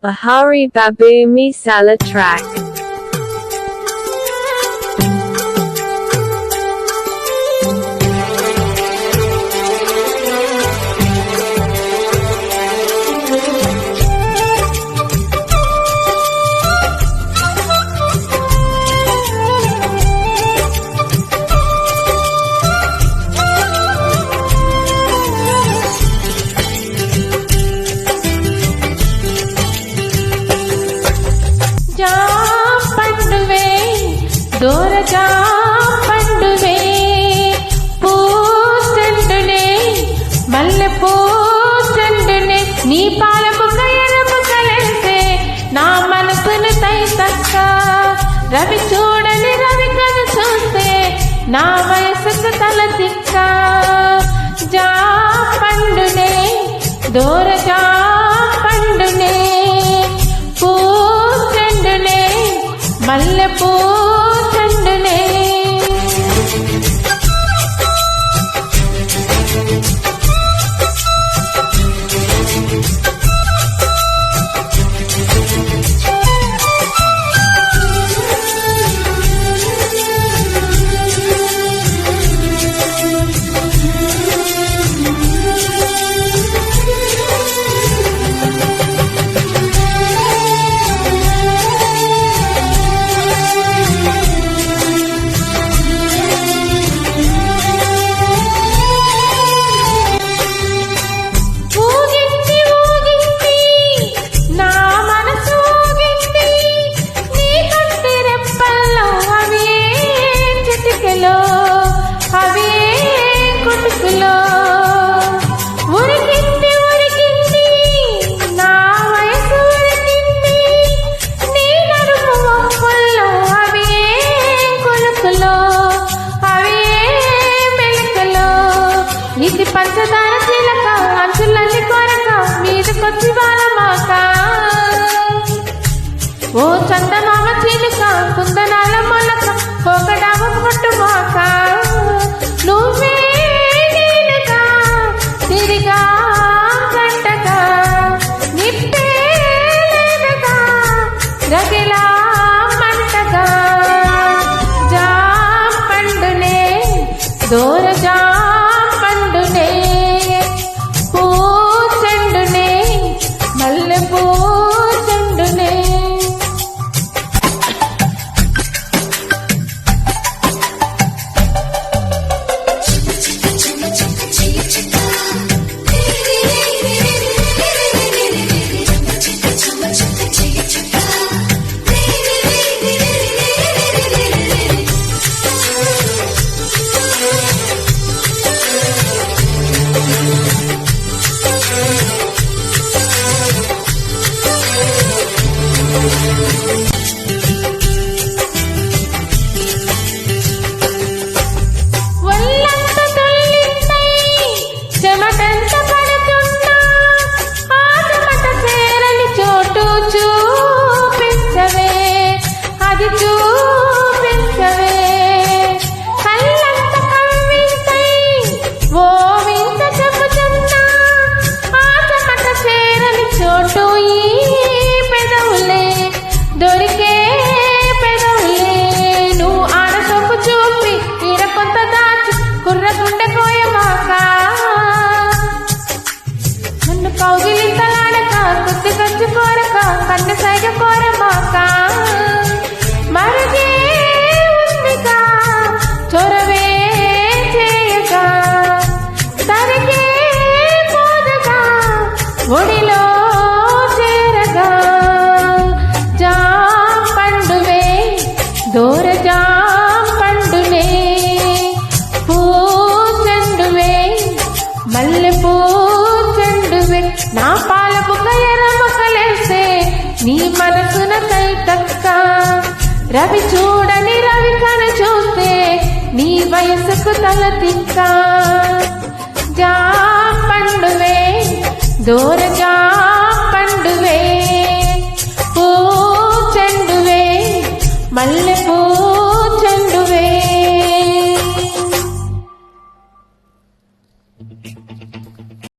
Bahari Babu Misala track. దూరగా పండువే పూచండునే మల్లె పూచండునే నీ పాలపు కయరపు కలెంటే నా మనసును తైతక్క రవి చూడని రవి కను చూస్తే నా వయసుకు తల తిక్క జా పండునే దూరగా పండునే పూచండునే మల్లె పూచండునే ఇది పంచదార చిలక అంచులల్లి కొరక మీదకొచ్చి బాలమాక ఓ చందమామ చిలుక కుందనాల మొలక ఒకడావ పట్టుమాక నువ్వే నీలుగా తిరిగా గంటగా నిప్పే లేదగా రగిలా మంటగా జా పండునే దూరజా పూచండునే మల్లె పూచండునే కౌగిలింతలాడక గుర్తుకొచ్చి కోరక కన్ను సైగ కోరమాక మరుగే ఉందిగా చొరవే చేయగా తరిగే పోదగా ఒడిలో చేరగా జా పండువే దూరజా పండునే పూచండువే మల్లె నా పాలపు కయరమకలేసే నీ మనసున కైతక్క రవి చూడని రవి కను చూస్తే నీ వయసుకు తల తిక్క జా పండువే దూరజా